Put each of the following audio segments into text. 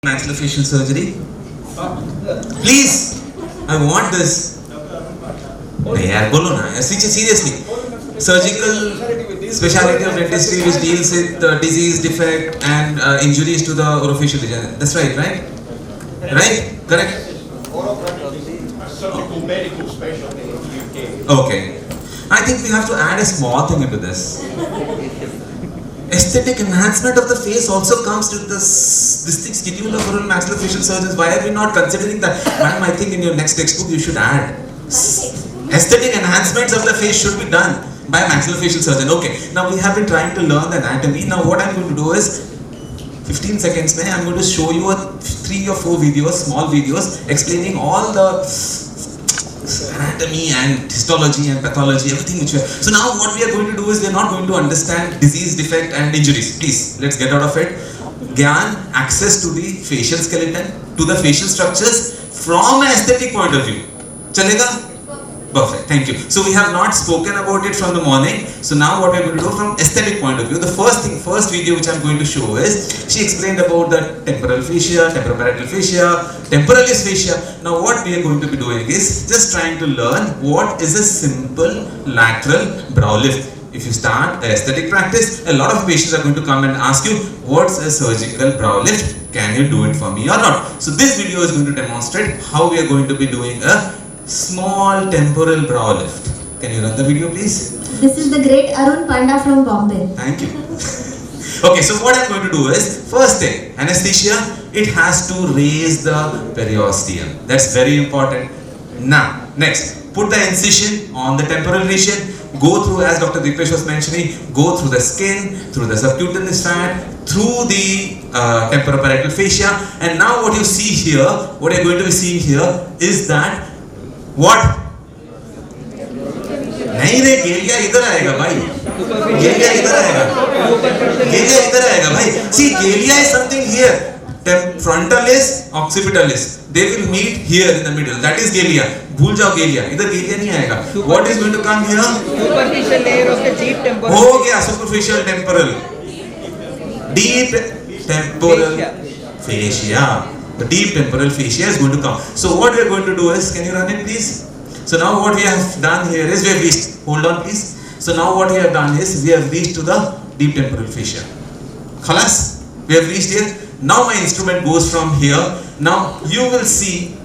maxillofacial surgery? Please, I want this. नहीं यार बोलो ना seriously. Surgical specialty of dentistry which deals with disease, defect and injuries to the orofacial region. That's right, right? Right? Correct? Surgical medical specialty in the UK. Okay. I think we have to add a small thing into this. Aesthetic enhancement of the face also comes with this thing, schedule of oral maxillofacial surgeons. Why are we not considering that? Madam, I think in your next textbook you should add. Aesthetic enhancements of the face should be done by a maxillofacial surgeon. Okay, now we have been trying to learn the anatomy. Now what I'm going to do is 15 seconds mein, I'm going to show you 3 or 4 videos, small videos explaining all the anatomy and histology and pathology, everything which we have. So now what we are going to do is we are not going to understand disease, defect and injuries. Please, let's get out of it. Gyan, access to the facial skeleton, to the facial structures from an aesthetic point of view. Chalega? Perfect, thank you. So we have not spoken about it from the morning. So now what we are going to do from aesthetic point of view, the first video which I am going to show is, she explained about the temporal fascia, temporoparietal fascia, temporalis fascia. Now what we are going to be doing is just trying to learn what is a simple lateral brow lift. If you start the aesthetic practice, a lot of patients are going to come and ask you, what's a surgical brow lift? Can you do it for me or not? So this video is going to demonstrate how we are going to be doing a small temporal brow lift. Can you run the video please? This is the great Arun Panda from Bombay. Thank you. Okay, so what I'm going to do is, first thing, anesthesia, it has to raise the periosteum. That's very important. Now, next, put the incision on the temporal region, go through, as Dr. Dipesh was mentioning, go through the skin, through the subcutaneous fat, through the temporoparietal fascia, and now what you see here, what you're going to be seeing here is that what? नहीं रे गेलिया इधर आएगा भाई गेलिया इधर आएगा भाई see गेलिया is something here frontalis occipitalis they will meet here in the middle, that is गेलिया. भूल जाओ गेलिया, इधर गेलिया नहीं आएगा. What is going to come here? Superficial layer of the deep temporal. हो गया superficial temporal, deep temporal fascia. The deep temporal fascia is going to come. So what we are going to do is, can you run it please? So now what we have done here is, we have reached, hold on please. So now what we have done is, we have reached to the deep temporal fascia. Khalas? We have reached here. Now my instrument goes from here. Now you will see,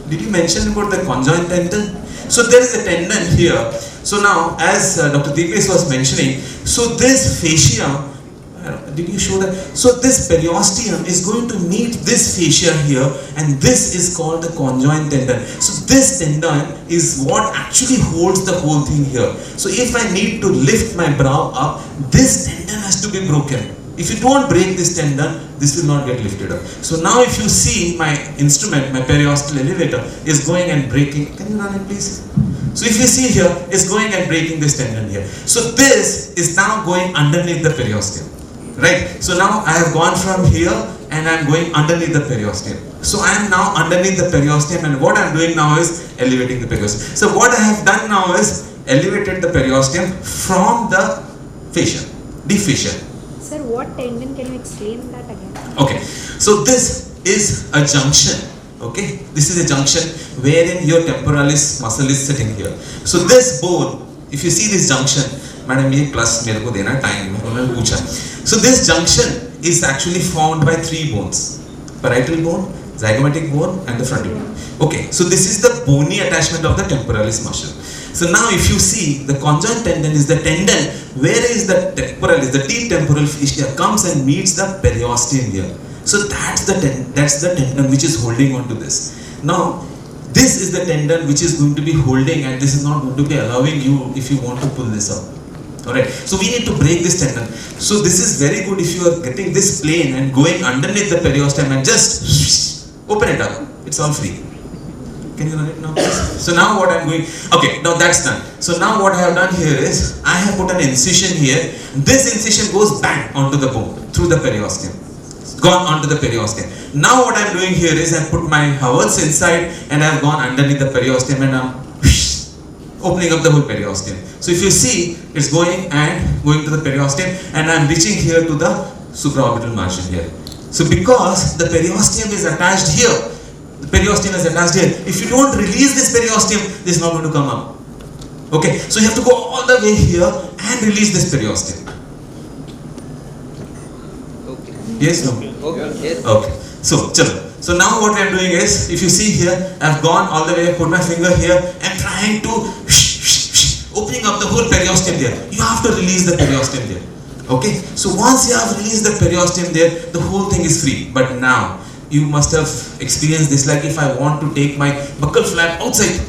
did you mention about the conjoint tendon? So there is a tendon here. So now as Dr. Dipesh was mentioning, so this fascia, did you show that? So this periosteum is going to meet this fascia here, and this is called the conjoint tendon. So this tendon is what actually holds the whole thing here. So if I need to lift my brow up, this tendon has to be broken. If you don't break this tendon, this will not get lifted up. So now if you see my instrument, my periosteal elevator is going and breaking. Can you run it please? So if you see here, it's going and breaking this tendon here. So this is now going underneath the periosteum. Right, so now I have gone from here and I am going underneath the periosteum. So I am now underneath the periosteum, and what I am doing now is elevating the periosteum. So what I have done now is elevated the periosteum from the fascia, deep fascia. Sir, what tendon? Can you explain that again? Okay, so this is a junction. Okay, this is a junction wherein your temporalis muscle is sitting here. So this bone, if you see this junction, madam ये plus मेरे को देना time उन्होंने पूछा. So this junction is actually formed by 3 bones: parietal bone, zygomatic bone and the frontal bone. Okay, so this is the bony attachment of the temporalis muscle. So now if you see, the conjoint tendon is the tendon where is the temporalis, the deep temporal fascia comes and meets the periosteum here. So that's the tendon which is holding on to this. Now this is the tendon which is going to be holding, and this is not going to be allowing you if you want to pull this up. Alright, so we need to break this tendon. So this is very good if you are getting this plane and going underneath the periosteum and just open it up. It's all free. Can you run it now please? So now what I'm going, okay, now that's done. So now what I have done here is, I have put an incision here. This incision goes back onto the bone through the periosteum. It's gone onto the periosteum. Now what I'm doing here is, I put my Howards inside and I've gone underneath the periosteum and I'm opening up the whole periosteum. So if you see, it's going to the periosteum, and I'm reaching here to the supraorbital margin here. So because the periosteum is attached here, the periosteum is attached here. If you don't release this periosteum, this is not going to come up. Okay, so you have to go all the way here and release this periosteum. Okay. Yes, no? Okay. Yes. Okay. So, chalo. So now what I am doing is, if you see here, I have gone all the way, put my finger here, and trying to opening up the whole periosteum there. You have to release the periosteum there. Okay. So once you have released the periosteum there, the whole thing is free. But now you must have experienced this. Like if I want to take my buccal flap outside,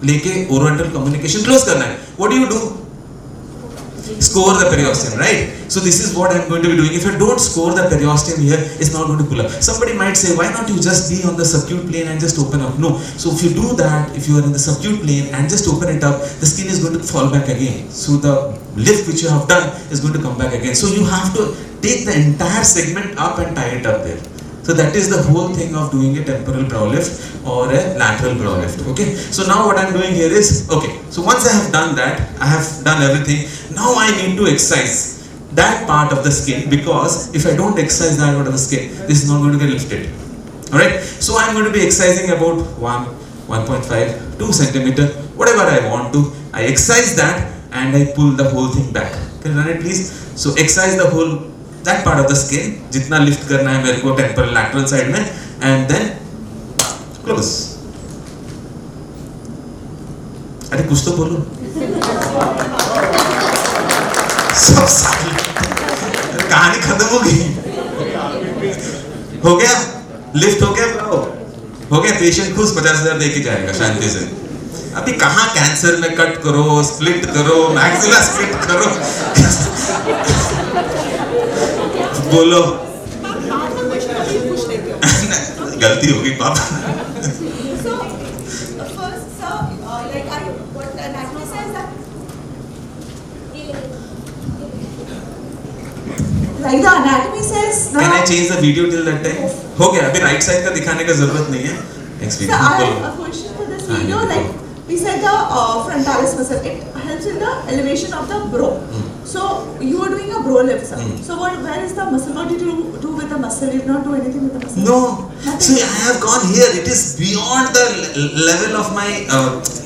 लेके oral communication close करना है. What do? Score the periosteum, right? So this is what I'm going to be doing. If I don't score the periosteum here, it's not going to pull up. Somebody might say, why not you just be on the subacute plane and just open up? No. So if you do that, if you are in the subacute plane and just open it up, the skin is going to fall back again. So the lift which you have done is going to come back again. So you have to take the entire segment up and tie it up there. So that is the whole thing of doing a temporal brow lift or a lateral brow lift. Okay. So now what I'm doing here is, okay. So once I have done that, I have done everything. Now I need to exercise that part of the skin, because if I don't exercise that part of the skin, this is not going to get lifted. Alright. So I'm going to be exercising about 1.5, 2 centimeter, whatever I want to. I exercise that and I pull the whole thing back. Can you run it please? So exercise the whole that part of the skin, जितना lift करना है मेरे को temporal lateral side में, and then close. अरे कुछ तो बोलो. सब सारी कहानी खत्म हो गई. हो गया? लिफ्ट हो गया ब्रो? हो गया? पेशेंट खुश 50,000 दे के जाएगा शांति से. अभी कहाँ कैंसर में कट करो, स्प्लिट करो, मैक्सिला स्प्लिट करो. बोलो. गलती हो गई पापा. So, first, sir, what anatomy says that? Like the anatomy says. Can I change the video till that time? हो गया. अभी right side का दिखाने का जरूरत नहीं है. Next video. So, I have a question for this video. Like we said, the frontalis muscle, it helps in the elevation of the brow. So you are doing a brow lift, sir. So where is the muscle? What did you do with the muscle? You did not do anything with the muscle? No. Nothing. See, I have gone here. It is beyond the level of my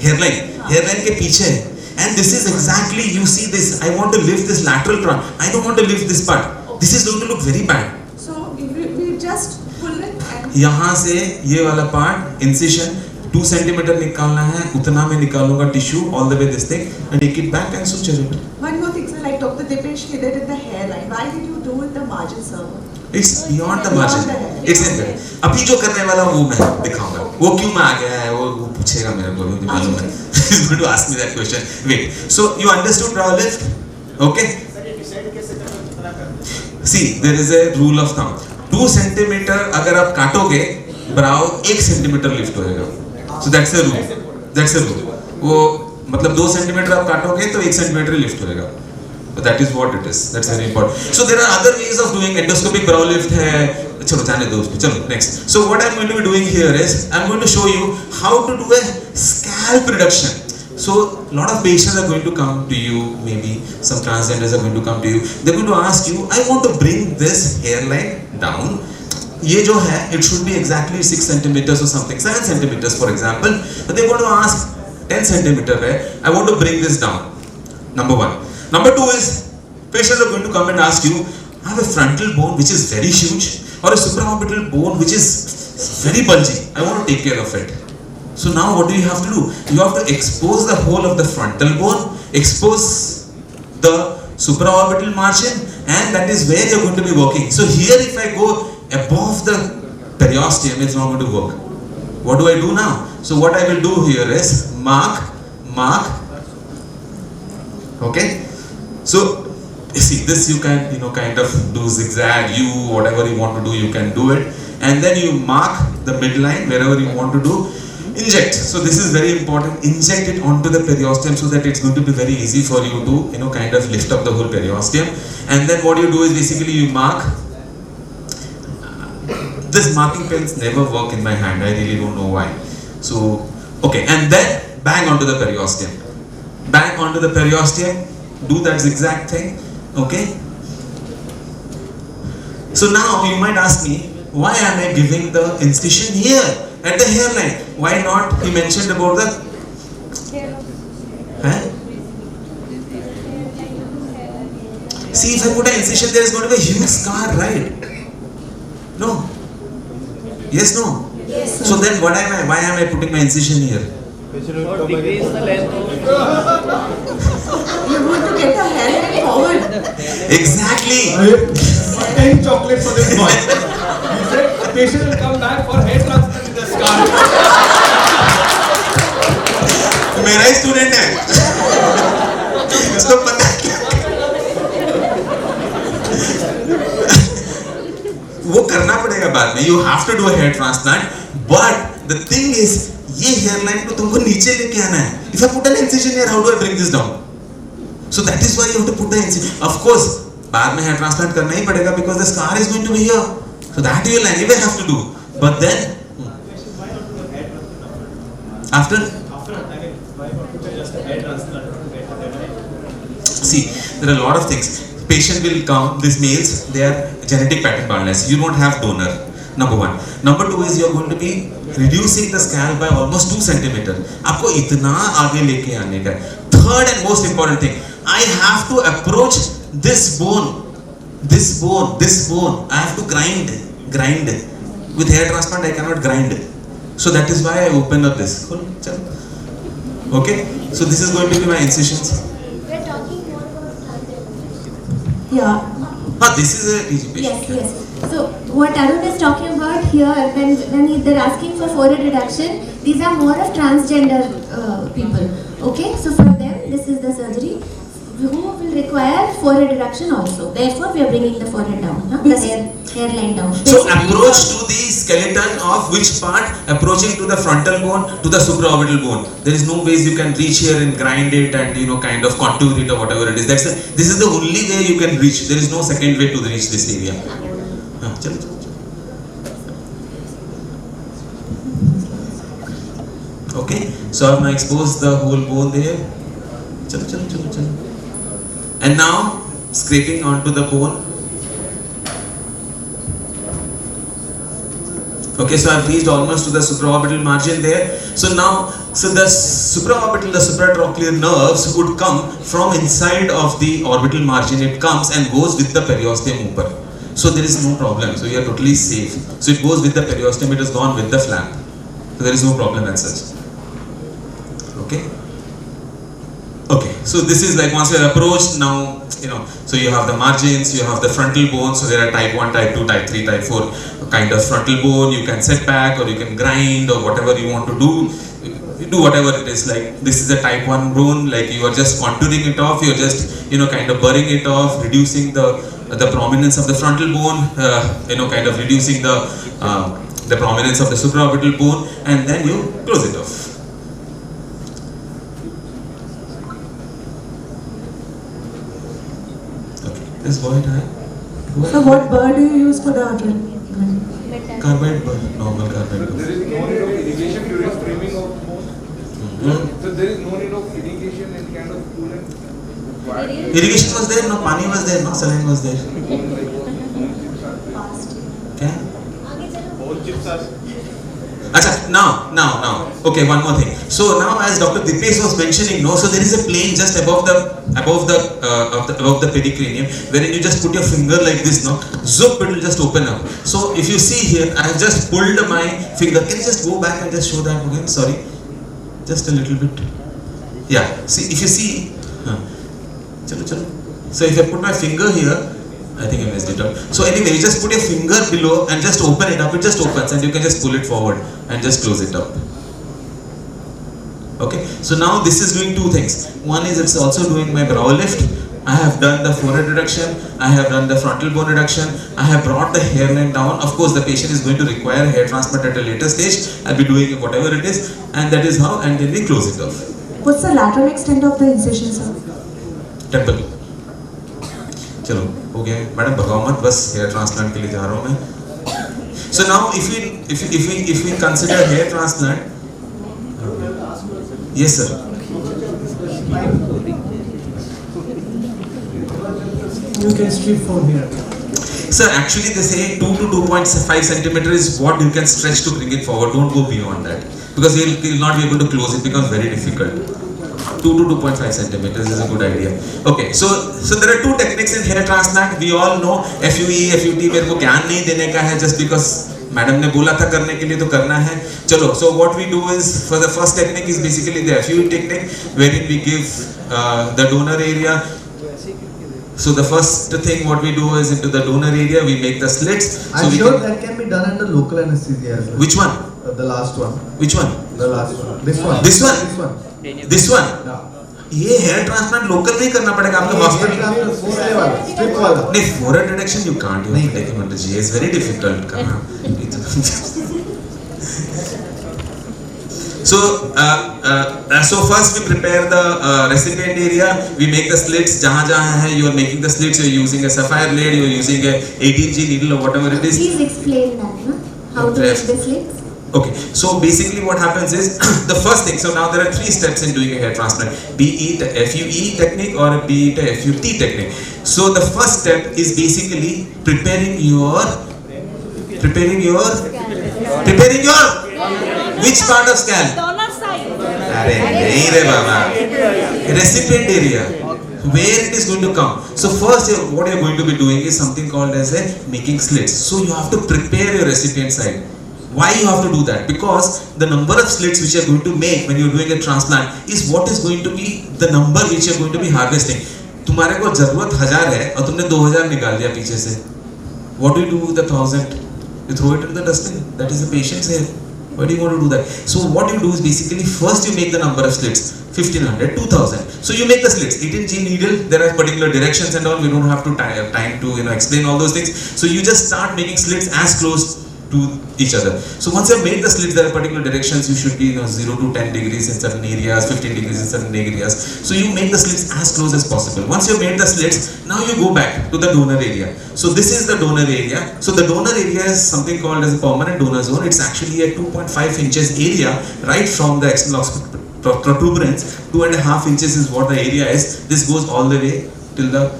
hairline. Hairline के पीछे. And this is exactly, you see this. I want to lift this lateral crown. I don't want to lift this part. This is going to look very bad. So we just pull it and. यहाँ से ये वाला part incision 2 centimeter निकालना है, उतना में निकालूंगा tissue all the way this thing and take it back and suture it. One more thing, sir, like Dr. Dipesh did it in the hairline. Why did you do it the margin, sir? It's beyond the margin. It's in there. अभी जो करने वाला वो मैं दिखाऊंगा. वो क्यों में आ गया है वो पूछेगा मेरे को भी मालूम है. He's going to ask me that question. Wait. So you understood brow lift? Okay. See, there is a rule of thumb. 2 centimeter अगर आप काटोगे, brow 1 centimeter lift होएगा. So that's a rule. That's a rule. वो मतलब 2 centimeter आप काटोगे तो 1 centimeter lift होएगा. But that is what it is. That's very important. So there are other ways of doing endoscopic brow lift है. चलो जाने दो उसको. चलो next. So what I'm going to be doing here is I'm going to show you how to do a scalp reduction. So a lot of patients are going to come to you. Maybe some transgenders are going to come to you. They're going to ask you, I want to bring this hairline down. ये जो है, it should be exactly 6 centimeters or something, 7 centimeters for example. But they're going to ask 10 centimeter है. I want to bring this down. Number 1. Number 2 is patients are going to come and ask you, I have a frontal bone which is very huge or a supraorbital bone which is very bulgy. I want to take care of it. So now what do you have to do? You have to expose the whole of the frontal bone, expose the supraorbital margin, and that is where you're going to be working. So here if I go above the periosteum, it's not going to work. What do I do now? So what I will do here is mark. Okay. So you see this, you can kind of do zigzag, whatever you want to do, you can do it, and then you mark the midline wherever you want to do. Inject. So this is very important. Inject it onto the periosteum so that it's going to be very easy for you to kind of lift up the whole periosteum. And then what you do is basically you mark. This marking pens never work in my hand. I really don't know why. So okay, and then bang onto the periosteum. Bang onto the periosteum. Do that zigzag thing. Okay. So now you might ask me, why am I giving the incision here at the hairline? Why not? He mentioned about the See, if I put an incision, there is going to be a huge scar, right? No. Yes, no. Yes. So then, what am I? Why am I putting my incision here? Decrease the length. You want to get the hairline forward. Exactly. 10 chocolates for this boy. He said the patient will come back for hair transplant with a scar. मेरा ही student है उसको पता वो करना पड़ेगा बाद में. You have to do a hair transplant, but the thing is ये hairline को तुमको नीचे लेके आना है. If I put an incision here, how do I bring this down? So that is why you have to put the incision. Of course, बाद में hair transplant करना ही पड़ेगा because the scar is going to be here. So that you will anyway have to do. But then after see, there are a lot of things. Patient will come, these males, they are genetic pattern baldness. You don't have donor, number one. Number two is you are going to be reducing the scalp by almost 2 centimeter. आपको इतना आगे लेके आने का. Third and most important thing, I have to approach this bone. I have to grind. With hair transplant, I cannot grind. So that is why I open up this. Okay, so this is going to be my incisions. We're talking more about transgender. Yeah. This is a easy patient. Yes. So what Arun is talking about here, when they're asking for forehead reduction, these are more of transgender people. Okay, so for them, this is the surgery who will require forehead reduction also. Therefore, we are bringing the forehead down, the hairline down. So approach to the skeleton of which part? Approaching to the frontal bone, to the supraorbital bone. There is no ways you can reach here and grind it and kind of contour it or whatever it is. This is the only way you can reach. There is no second way to reach this area. Okay, so I have now exposed the whole bone there. And now scraping onto the bone. Okay, so I've reached almost to the supraorbital margin there. So now, the supraorbital, the supratrochlear nerves would come from inside of the orbital margin. It comes and goes with the periosteum upper. So there is no problem. So you are totally safe. So it goes with the periosteum. It has gone with the flap. So there is no problem as such. Okay. Okay, so this is like once you are approached now, so you have the margins, you have the frontal bone, so there are type 1, type 2, type 3, type 4 kind of frontal bone. You can set back or you can grind or whatever you want to do. You do whatever it is. Like this is a type 1 bone, like you are just contouring it off, you're just kind of burring it off, reducing the prominence of the frontal bone, kind of reducing the prominence of the supraorbital bone, and then you close it off. This void high. So what burr do you use for the artery? Carbide burr, normal carbide burr. There is no need of irrigation during streaming of bone. So there is no need of irrigation and kind of coolant. Irrigation was there, no pani was there, no saline was there. Okay. Bone chips are. Achha, now. Okay, one more thing. So now, as Dr. Dipesh was mentioning, so there is a plane just above the pericranium, wherein you just put your finger like this, zoop, it will just open up. So if you see here, I have just pulled my finger. Can you just go back and just show that again? Sorry, just a little bit. Yeah. See, if you see, so if I put my finger here, I think I messed it up. So anyway, you just put your finger below and just open it up. It just opens and you can just pull it forward and just close it up. Okay. So now this is doing two things. One is it's also doing my brow lift. I have done the forehead reduction. I have done the frontal bone reduction. I have brought the hairline down. Of course, the patient is going to require hair transplant at a later stage. I'll be doing whatever it is, and that is how. And then we close it off. What's the lateral extent of the incision, sir? Temple. चलो हो गया madam भगाओ मत बस hair transplant के लिए जा रहा हूँ मैं. So now if we consider hair transplant, yes sir. You can strip from here. So actually they say 2 to 2.5 centimeter is what you can stretch to bring it forward. Don't go beyond that, because you'll not be able to close. It becomes very difficult. 2 to 2.5 centimeters is a good idea. Okay, so there are two techniques in hair transplant. We all know FUE, FUT. मेरे को ज्ञान नहीं देने का है, just because madam ने बोला था करने के लिए तो करना है. चलो, so what we do is, for the first technique is basically the FUE technique, wherein we give the donor area. So the first thing what we do is, into the donor area we make the slits. I'm sure that can be done under local anesthesia as well. Which one? The last one. Which one? The last one. This one. This one? This one. This one? Yeah. ये hair transplant local नहीं करना पड़ेगा आपको hospital. Strip वाला. नहीं, forehead reduction you can't do. It's very difficult. कहाँ? So first we prepare the recipient area. We make the slits. जहाँ है, you are making the slits. You are using a sapphire blade. You are using a 18G needle or whatever it is. Please explain that, no? How to make the slits. Okay, so basically what happens is, the first thing, so now there are 3 steps in doing a hair transplant, be it a FUE technique or be it a FUT technique. So the first step is basically preparing your which part of scalp? Donor side. Arey, nahi re baba. Recipient area, where it is going to come. So first what you are going to be doing is something called as a making slits. So you have to prepare your recipient side. Why you have to do that? Because the number of slits which you are going to make when you are doing a transplant is what is going to be the number which you are going to be harvesting. तुम्हारे को जरूरत 1000 है और तुमने 2000 निकाल दिया पीछे से. What do you do with the 1000? You throw it into the dustbin. That is the patient's hair. Why do you want to do that? So what you do is basically first you make the number of slits, 1500, 2000. So you make the slits, 18G needle. There are particular directions and all. We don't have to time to explain all those things. So you just start making slits as close to each other. So once you have made the slits, there are particular directions. You should be 0 to 10 degrees in certain areas, 15 degrees in certain areas. So you make the slits as close as possible. Once you have made the slits, now you go back to the donor area. So this is the donor area. So the donor area is something called as a permanent donor zone. It's actually a 2.5 inches area right from the external protuberance. 2.5 inches is what the area is. This goes all the way till the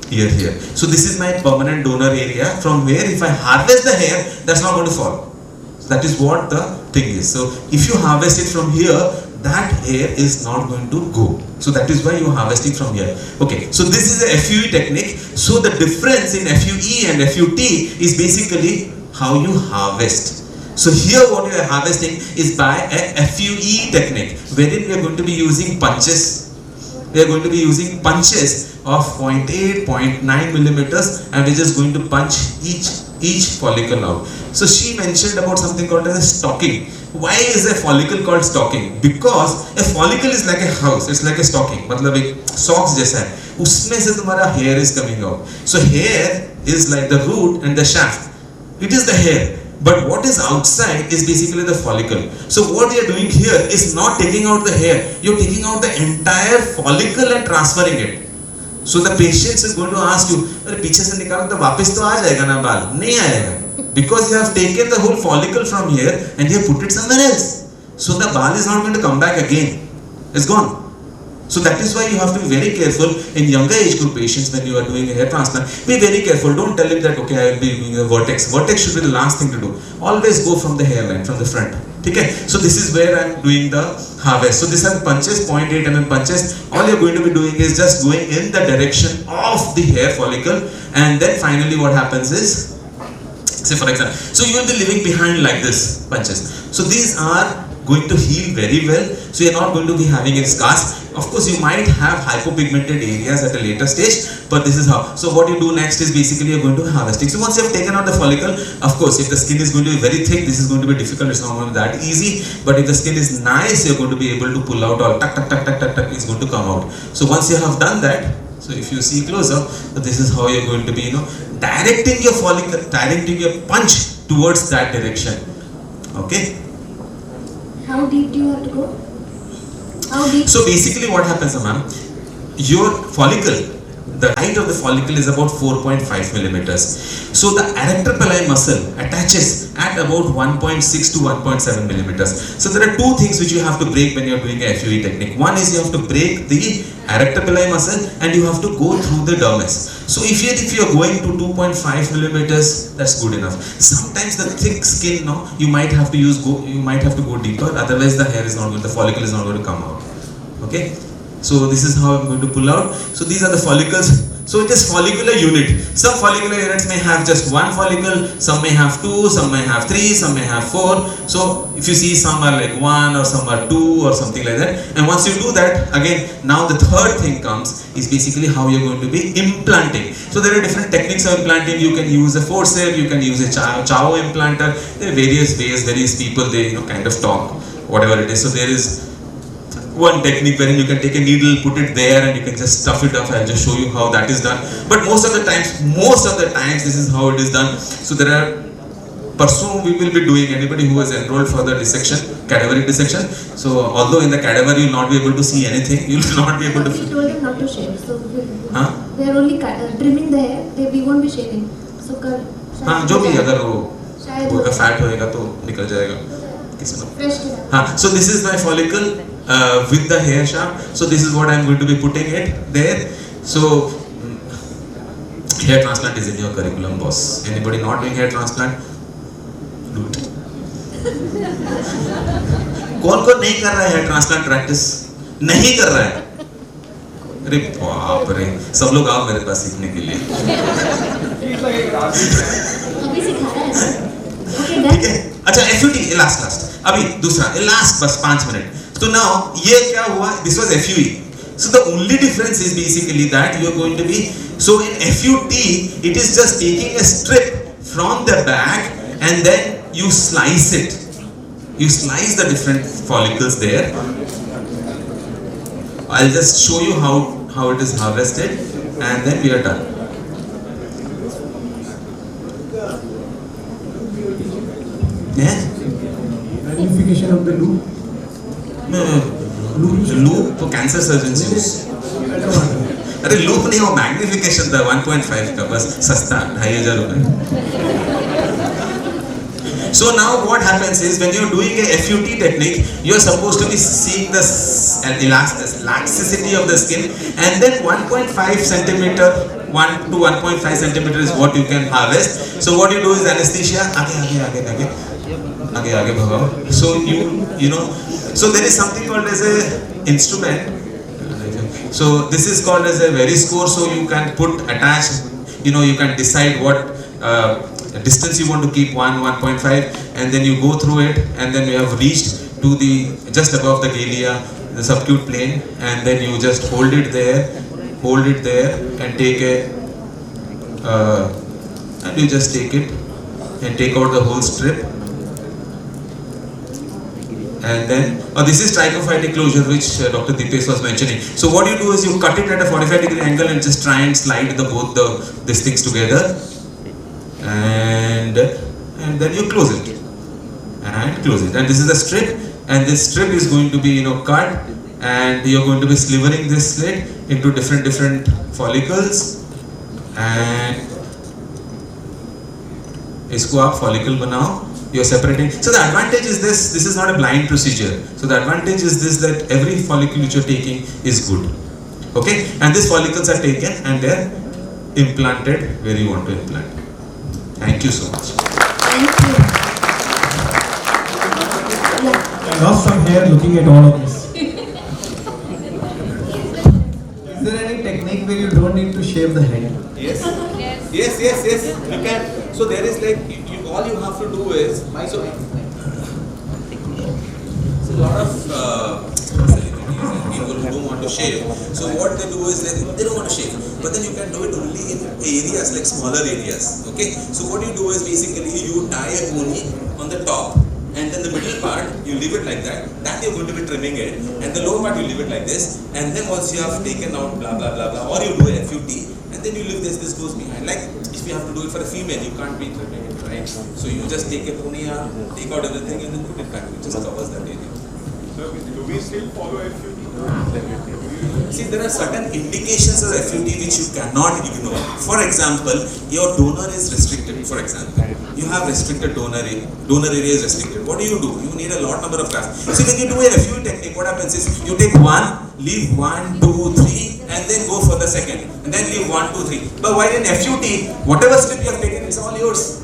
here. So this is my permanent donor area, from where if I harvest the hair, that's not going to fall. So that is what the thing is. So if you harvest it from here, that hair is not going to go. So that is why you are harvesting from here. Okay, so this is a FUE technique. So the difference in FUE and FUT is basically how you harvest. So here what you are harvesting is by a FUE technique, wherein we are going to be using punches. We are going to be using punches of 0.8, 0.9 millimeters, and we're just going to punch each follicle out. So she mentioned about something called as a stocking. Why is a follicle called stocking? Because a follicle is like a house, it's like a stocking. मतलब एक socks जैसा है. उसमें से तुम्हारा hair is coming out. So hair is like the root and the shaft. It is the hair. But what is outside is basically the follicle. So what you are doing here is not taking out the hair. You are taking out the entire follicle and transferring it. So the patient is going to ask you, अरे पीछे से निकालो तो वापस तो आ जाएगा ना बाल? नहीं आएगा. Because you have taken the whole follicle from here and you have put it somewhere else. So the ball is not going to come back again. It's gone. So that is why you have to be very careful in younger age group patients when you are doing a hair transplant. Be very careful. Don't tell him that, okay, I will be doing a vertex. Vertex should be the last thing to do. Always go from the hairline, from the front. Okay? So this is where I am doing the harvest. So these are punches, 0.8 mm punches. All you are going to be doing is just going in the direction of the hair follicle, and then finally what happens is, say for example, so you will be leaving behind like this punches. So these are going to heal very well. So you are not going to be having any scars. Of course, you might have hypopigmented areas at a later stage, but this is how. So what you do next is basically you are going to be harvesting. So once you have taken out the follicle, of course, if the skin is going to be very thick, this is going to be difficult. It's not going to be that easy. But if the skin is nice, you are going to be able to pull out all tuck, it's going to come out. So once you have done that, so if you see closer, so this is how you are going to be, directing your follicle, directing your punch towards that direction. Okay. How deep do you have to go? How deep? So basically what happens, ma'am, your follicle, the height of the follicle is about 4.5 millimeters. So the adductor pili muscle attaches at about 1.6 to 1.7 millimeters. So there are two things which you have to break when you are doing a FUE technique. One is you have to break the erector pili muscle, and you have to go through the dermis. So if you are going to 2.5 millimeters, that's good enough. Sometimes the thick skin, no, you might have to go deeper. Otherwise, the hair is not going, the follicle is not going to come out. Okay. So this is how I'm going to pull out. So these are the follicles. So it is follicular unit. Some follicular units may have just one follicle, some may have two, some may have three, some may have four. So if you see, some are like one or some are two or something like that. And once you do that, again, now the third thing comes is basically how you're going to be implanting. So there are different techniques of implanting. You can use a forceps, you can use a chow implanter. There are various ways, various people, they kind of talk, whatever it is. So there is one technique wherein you can take a needle, put it there, and you can just stuff it up. I'll just show you how that is done. But most of the times this is how it is done. So there are pursue we will be doing, anybody who has enrolled for the dissection, cadaveric dissection. So although in the cadaver you will not be able to see anything, you will not be able to. We told them not to shave, so they are only trimming the hair. We won't be shaving. So जो भी अगर वो का fat होएगा तो निकल जाएगा. So this is my follicle with the hair shaft. So this is what I am going to be putting it there. So hair transplant is in your curriculum, boss. Anybody not doing hair transplant? Do it. कौन नहीं कर रहा है hair transplant practice? नहीं कर रहा है? अरे बाप रे, सब लोग आओ मेरे पास सीखने के लिए. अभी सिखा रहा है. ठीक है. अच्छा, FUT last. अभी दूसरा last बस 5 मिनट. So now ये क्या हुआ? This was FUE. So the only difference is basically that you are going to be, so in FUT it is just taking a strip from the back and then you slice it. You slice the different follicles there. I'll just show you how it is harvested and then we are done. Yeah? Magnification of the loop. Loop तो cancer surgeons use. अरे loop नहीं, वो magnification था 1.5 का, बस सस्ता 2500 रुपए. So now what happens is when you're doing a FUT technique, you're supposed to be seeing the elasticity of the skin, and then 1.5 centimeter, 1 to 1.5 centimeter is what you can harvest. So what you do is anesthesia, आगे भगाओ. So you know, so there is something called as a instrument. So this is called as a variscore. So you can attach, you can decide what distance you want to keep, 1.5, and then you go through it, and then you have reached to the just above the galea, the subacute plane, and then you just hold it there and take and you just take it and take out the whole strip. And then, this is trichophytic closure, which Dr. Dipesh was mentioning. So what you do is you cut it at a 45-degree angle and just try and slide these things together, and then you close it and close it. And this is the strip, and this strip is going to be cut, and you're going to be slivering this slit into different follicles, and इसको आप follicle बनाओ. You're separating. So the advantage is this is not a blind procedure. So the advantage is this, that every follicle which you're taking is good. Okay? And these follicles are taken and they're implanted where you want to implant. Thank you so much. Thank you. I lost some hair looking at all of this. Is there any technique where you don't need to shave the head? Yes. You can. So there is like, all you have to do is, so a lot of celebrities and people who don't want to shave. So what they do is they don't want to shave, but then you can do it only in areas like smaller areas. Okay. So what you do is basically you tie a pony on the top, and then the middle part you leave it like that. That you're going to be trimming it, and the lower part you leave it like this. And then once you have taken out blah blah blah blah, or you do a FUT, and then you leave this goes behind. Like if you have to do it for a female, you can't be trimming it, right? So you just take a punya, take out everything, and then put it back. It just covers that area. So do we still follow FUT? See, there are certain indications of FUT which you cannot ignore. For example, your donor is restricted. For example, you have restricted donor area is restricted. What do? You need a lot number of grafts. So when you do a FUE technique, what happens is you take one, leave 1, 2, 3, and then go for the second, and then leave 1, 2, 3. But while in FUT, whatever strip you have taken, it's all yours.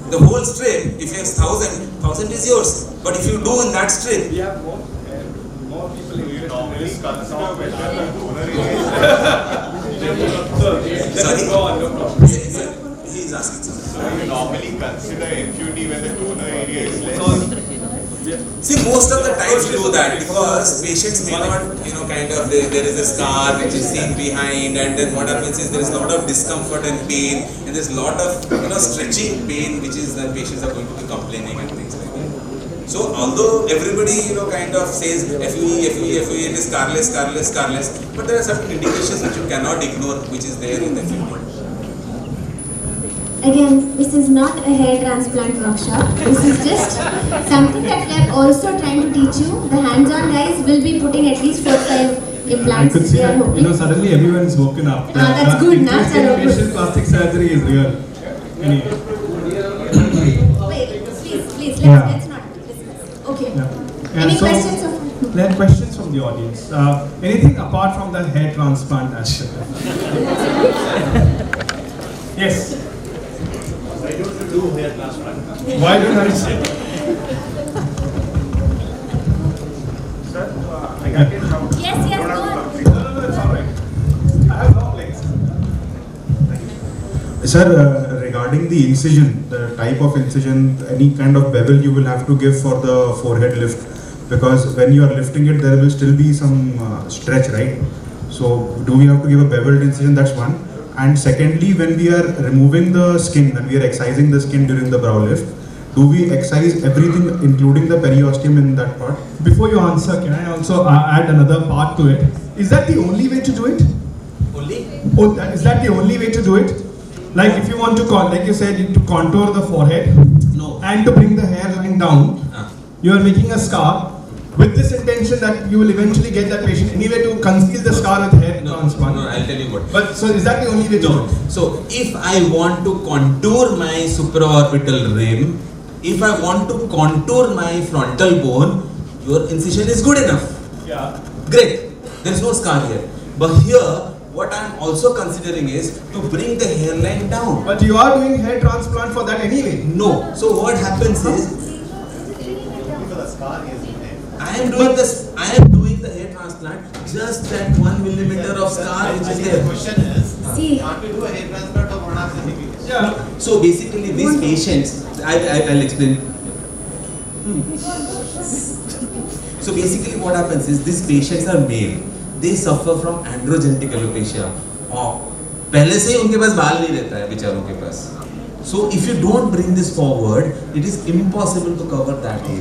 The whole strip, if you have 1,000 is yours. But if you do in that strip, We have more people in US. Normally consider whether the donor Sorry? Go on, no problem. he is asking something. So you normally consider FUD when the donor area is less. See, most of the times we do that because patients may not, there is a scar which is seen behind, and then what happens is there is a lot of discomfort and pain, and there is a lot of, stretching pain which is that patients are going to be complaining and things like that. So, although everybody, says FUE, it is scarless, but there are certain indications which you cannot ignore, which is there in the FUE. Again, this is not a hair transplant workshop. This is just something that we are also trying to teach you. The hands-on guys will be putting at least 4 or 5 I implants. could see We are that, hoping. suddenly everyone's woken up. That's good, na? Interest in Chalo, good. facial plastic surgery is real. Anyway. Wait, please, Yeah. let's not discuss. Okay. Yeah. Any And so, questions? there are questions from the audience. Anything apart from the hair transplant aspect? Yes. Why don't you do hair transplant? Why don't I say? Sir, I got it from. Yes, go on. No, it's all right. I have long legs. Sir, regarding the incision, the type of incision, any kind of bevel you will have to give for the forehead lift, because when you are lifting it, there will still be some stretch, right? So, do we have to give a beveled incision? That's one. And secondly, when we are removing the skin, when we are excising the skin during the brow lift, do we excise everything, including the periosteum in that part? Before you answer, can I also add another part to it? Is that the only way to do it? Only? Oh, is that the only way to do it? Like if you want to, like you said, to contour the forehead No. and to bring the hairline down, you are making a scar with this intention that you will eventually get that patient anyway to conceal the scar with hair transplant. No, I'll tell you what. But so is that the only way to do it? So, if I want to contour my supraorbital rim, if I want to contour my frontal bone, your incision is good enough. Yeah. Great. There is no scar here. But here, what I am also considering is to bring the hairline down. But you are doing hair transplant for that anyway. No. So what happens is, I am doing the hair transplant, just that 1 millimeter of scar which is there. The question is, See. can't we do a hair transplant of 1.5 centimeters? Yeah. So basically these patients, I'll explain. So basically what happens is these patients are male. They suffer from androgenetic alopecia. पहले से ही उनके पास बाल नहीं रहता है बेचारों के पास. So if you don't bring this forward, it is impossible to cover that area.